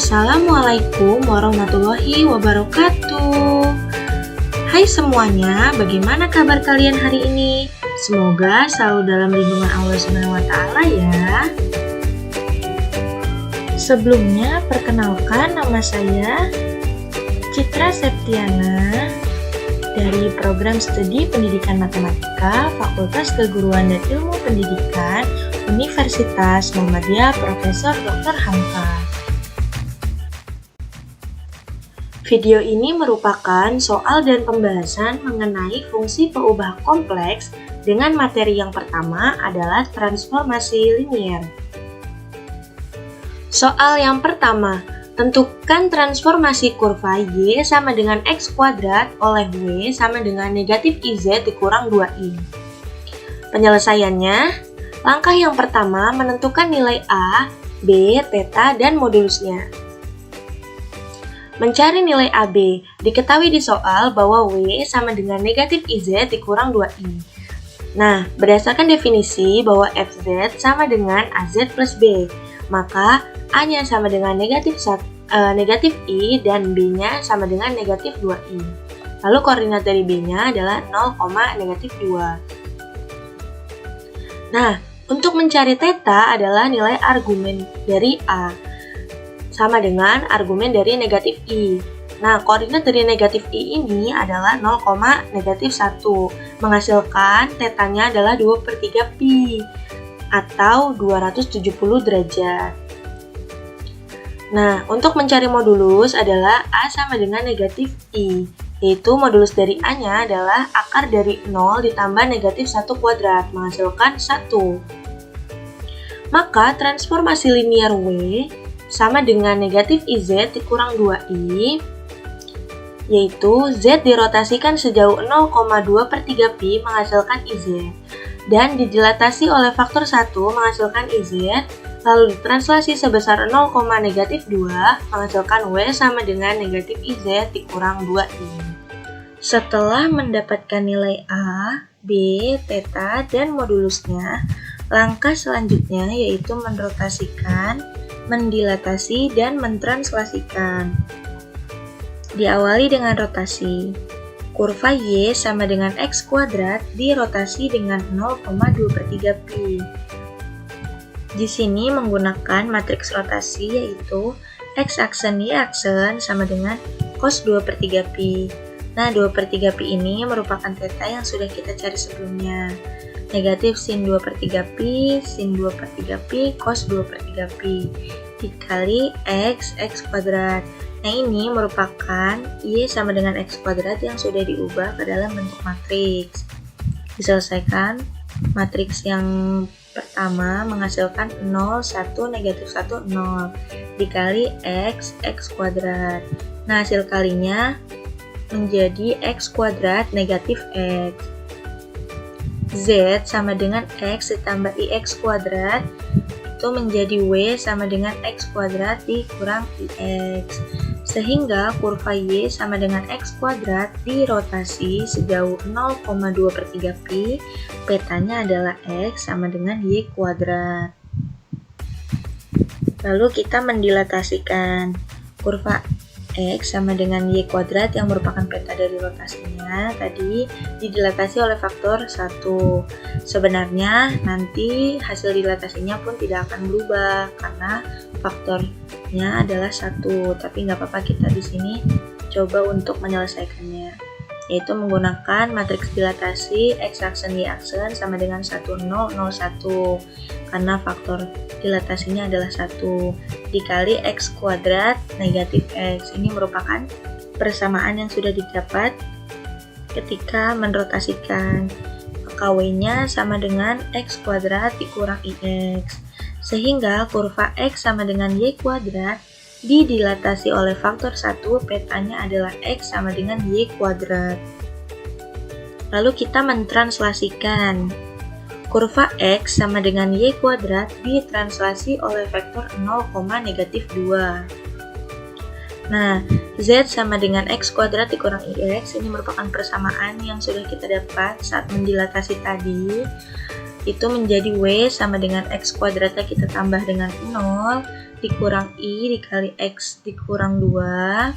Assalamualaikum warahmatullahi wabarakatuh. Hai semuanya, bagaimana kabar kalian hari ini? Semoga selalu dalam lindungan Allah SWT ya. Sebelumnya, perkenalkan nama saya Citra Septiana dari Program Studi Pendidikan Matematika Fakultas Keguruan dan Ilmu Pendidikan Universitas Muhammadiyah Profesor Dr. Hamka. Video ini merupakan soal dan pembahasan mengenai fungsi peubah kompleks dengan materi yang pertama adalah transformasi linier. Soal yang pertama, tentukan transformasi kurva Y sama dengan X kuadrat oleh W sama dengan negatif IZ dikurang 2I. Penyelesaiannya, langkah yang pertama menentukan nilai A, B, theta, dan modulusnya. Mencari nilai AB, diketahui di soal bahwa W sama dengan negatif IZ dikurang 2I. Nah, berdasarkan definisi bahwa FZ sama dengan AZ plus B, maka A-nya sama dengan negatif I dan B-nya sama dengan negatif 2I. Lalu koordinat dari B-nya adalah 0, negatif 2. Nah, untuk mencari theta adalah nilai argumen dari A, sama dengan argumen dari negatif I. Nah, koordinat dari negatif I ini adalah 0, negatif 1, menghasilkan tetanya adalah 2/3 pi, atau 270 derajat. Nah, untuk mencari modulus adalah A sama dengan negatif I, yaitu modulus dari A-nya adalah akar dari 0 ditambah negatif 1 kuadrat, menghasilkan 1. Maka, transformasi linier W sama dengan negatif IZ dikurang 2I, yaitu Z dirotasikan sejauh 0,2/3 pi menghasilkan IZ, dan didilatasi oleh faktor 1 menghasilkan IZ, lalu ditranslasi sebesar 0, negatif 2 menghasilkan W sama dengan negatif IZ dikurang 2I. Setelah mendapatkan nilai A, B, theta, dan modulusnya, langkah selanjutnya yaitu merotasikan, mendilatasi, dan mentranslasikan. Diawali dengan rotasi. Kurva Y sama dengan X kuadrat dirotasi dengan 0,2/3 pi. Di sini menggunakan matriks rotasi yaitu X aksen Y aksen sama dengan cos 2/3 pi. Nah, 2/3 pi ini merupakan theta yang sudah kita cari sebelumnya. Negatif sin 2/3 pi, sin 2/3 pi, cos 2/3 pi dikali X kuadrat. Nah, ini merupakan Y sama dengan X kuadrat yang sudah diubah ke dalam bentuk matriks. Diselesaikan, matriks yang pertama menghasilkan 0, 1, negatif 1, 0 dikali X kuadrat. Nah, hasil kalinya menjadi X kuadrat negatif X. Z sama dengan X ditambah IX kuadrat itu menjadi W sama dengan X kuadrat dikurang IX, sehingga kurva Y sama dengan X kuadrat dirotasi sejauh 0,2/3 pi, petanya adalah X sama dengan Y kuadrat. Lalu kita mendilatasikan kurva X sama dengan Y kuadrat yang merupakan peta dari rotasinya tadi didilatasi oleh faktor 1. Sebenarnya nanti hasil dilatasinya pun tidak akan berubah karena faktornya adalah 1, tapi nggak apa-apa, kita di sini coba untuk menyelesaikannya, yaitu menggunakan matriks dilatasi X aksen Y aksen sama dengan 1, 0, 0, 1 karena faktor dilatasinya adalah 1 dikali X kuadrat negatif X. Ini merupakan persamaan yang sudah didapat ketika merotasikan. KW-nya sama dengan X kuadrat dikurang IX, sehingga kurva X sama dengan Y kuadrat didilatasi oleh faktor 1, petanya adalah X sama dengan Y kuadrat. Lalu kita mentranslasikan. Kurva X sama dengan Y kuadrat ditranslasi oleh vektor 0, negatif 2. Nah, Z sama dengan X kuadrat dikurang IX ini merupakan persamaan yang sudah kita dapat saat mendilatasi tadi. Itu menjadi W sama dengan X kuadratnya kita tambah dengan 0 dikurang I dikali X dikurang 2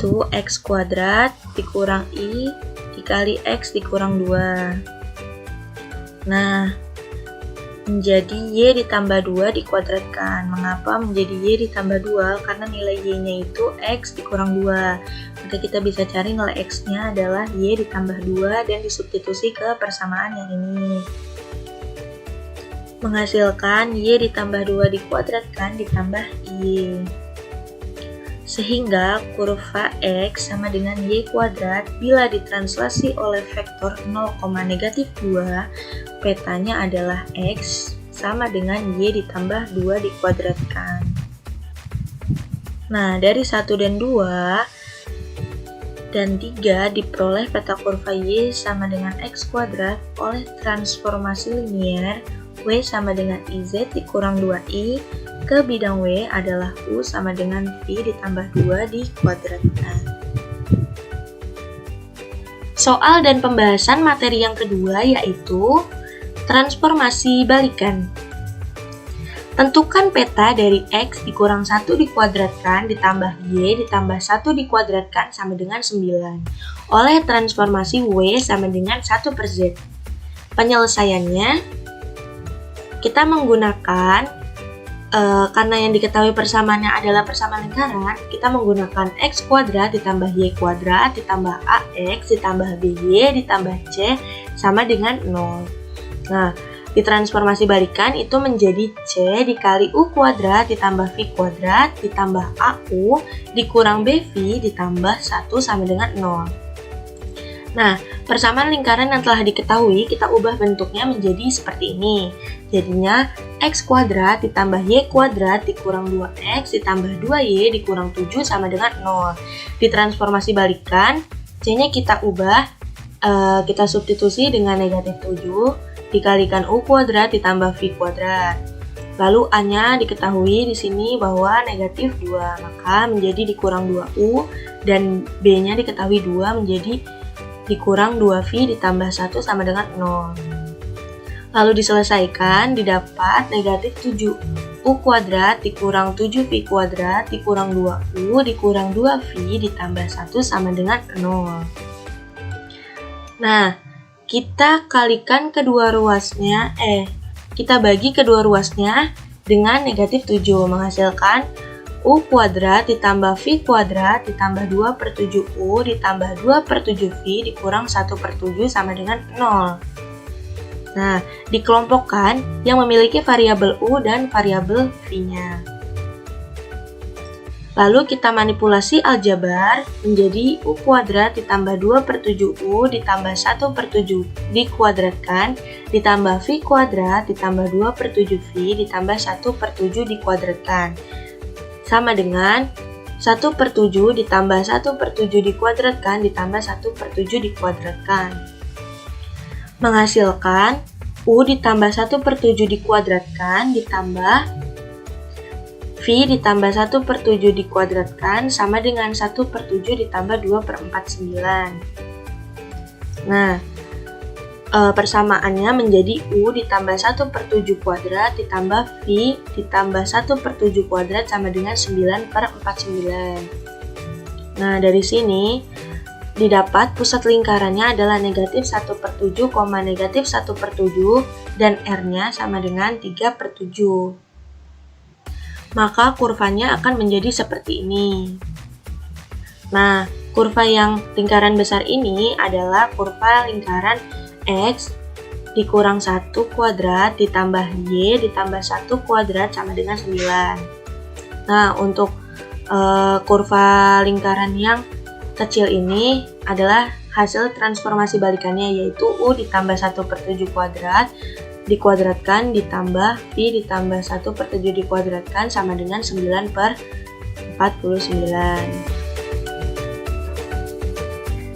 itu X kuadrat dikurang I dikali X dikurang 2. Nah, menjadi Y ditambah 2 dikuadratkan. Mengapa menjadi Y ditambah 2? Karena nilai Y-nya itu X dikurang 2. Maka kita bisa cari nilai X-nya adalah Y ditambah 2 dan disubstitusi ke persamaan yang ini. Menghasilkan Y ditambah 2 dikuadratkan ditambah Y. Sehingga kurva X sama dengan Y kuadrat bila ditranslasi oleh vektor 0, -2, petanya adalah X sama dengan Y ditambah 2 dikuadratkan. Nah, dari 1 dan 2 dan 3 diperoleh peta kurva Y sama dengan X kuadrat oleh transformasi linier W sama dengan IZ dikurang 2I ke bidang W adalah U sama dengan V ditambah 2 dikuadratkan. Soal dan pembahasan materi yang kedua yaitu transformasi balikan. Tentukan peta dari X dikurang 1 dikuadratkan ditambah Y ditambah 1 dikuadratkan sama dengan 9 oleh transformasi W sama dengan 1/Z. Penyelesaiannya kita menggunakan karena yang diketahui persamaannya adalah persamaan lingkaran, kita menggunakan X kuadrat ditambah Y kuadrat ditambah AX ditambah BY ditambah C sama dengan 0. Nah, ditransformasi balikan itu menjadi C dikali U kuadrat ditambah V kuadrat ditambah AU dikurang BV ditambah 1 sama dengan 0. Nah, persamaan lingkaran yang telah diketahui kita ubah bentuknya menjadi seperti ini. Jadinya X kuadrat ditambah Y kuadrat dikurang 2X ditambah 2Y dikurang 7 sama dengan 0. Ditransformasi balikan, C-nya kita ubah, kita substitusi dengan negatif 7 dikalikan U kuadrat ditambah V kuadrat. Lalu A-nya diketahui di sini bahwa negatif 2, maka menjadi dikurang 2U dan B-nya diketahui 2 menjadi dikurang 2V ditambah 1 sama dengan 0. Lalu diselesaikan, didapat negatif 7U kuadrat dikurang 7V kuadrat dikurang 2U dikurang 2V ditambah 1 sama dengan 0. Nah, kita kalikan kedua ruasnya, kita bagi kedua ruasnya dengan negatif 7 menghasilkan U kuadrat ditambah V kuadrat ditambah 2/7U ditambah 2/7V dikurang 1/7 sama dengan 0. Nah, dikelompokkan yang memiliki variabel U dan variabel V-nya. Lalu kita manipulasi aljabar menjadi U kuadrat ditambah 2/7U ditambah 1/7 dikuadratkan ditambah V kuadrat ditambah 2/7V ditambah 1/7 dikuadratkan. Sama dengan 1/7 ditambah 1/7 dikuadratkan ditambah 1/7 dikuadratkan. Menghasilkan U ditambah 1/7 dikuadratkan ditambah V ditambah 1/7 dikuadratkan sama dengan 1/7 ditambah 2/49. Nah, persamaannya menjadi U ditambah 1/7 kuadrat ditambah V ditambah 1/7 kuadrat sama dengan 9/49. Nah, dari sini didapat pusat lingkarannya adalah negatif 1/7, negatif 1/7 dan R-nya sama dengan 3/7. Maka kurvanya akan menjadi seperti ini. Nah, kurva yang lingkaran besar ini adalah kurva lingkaran X dikurang 1 kuadrat ditambah Y ditambah 1 kuadrat sama dengan 9. Nah, untuk kurva lingkaran yang kecil ini adalah hasil transformasi balikannya, yaitu U ditambah 1/7 kuadrat dikuadratkan ditambah V ditambah 1/7 dikuadratkan sama dengan 9/49.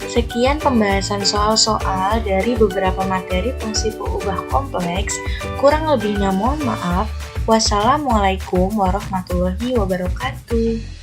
Sekian pembahasan soal-soal dari beberapa materi fungsi pengubah kompleks. Kurang lebihnya mohon maaf. Wassalamualaikum warahmatullahi wabarakatuh.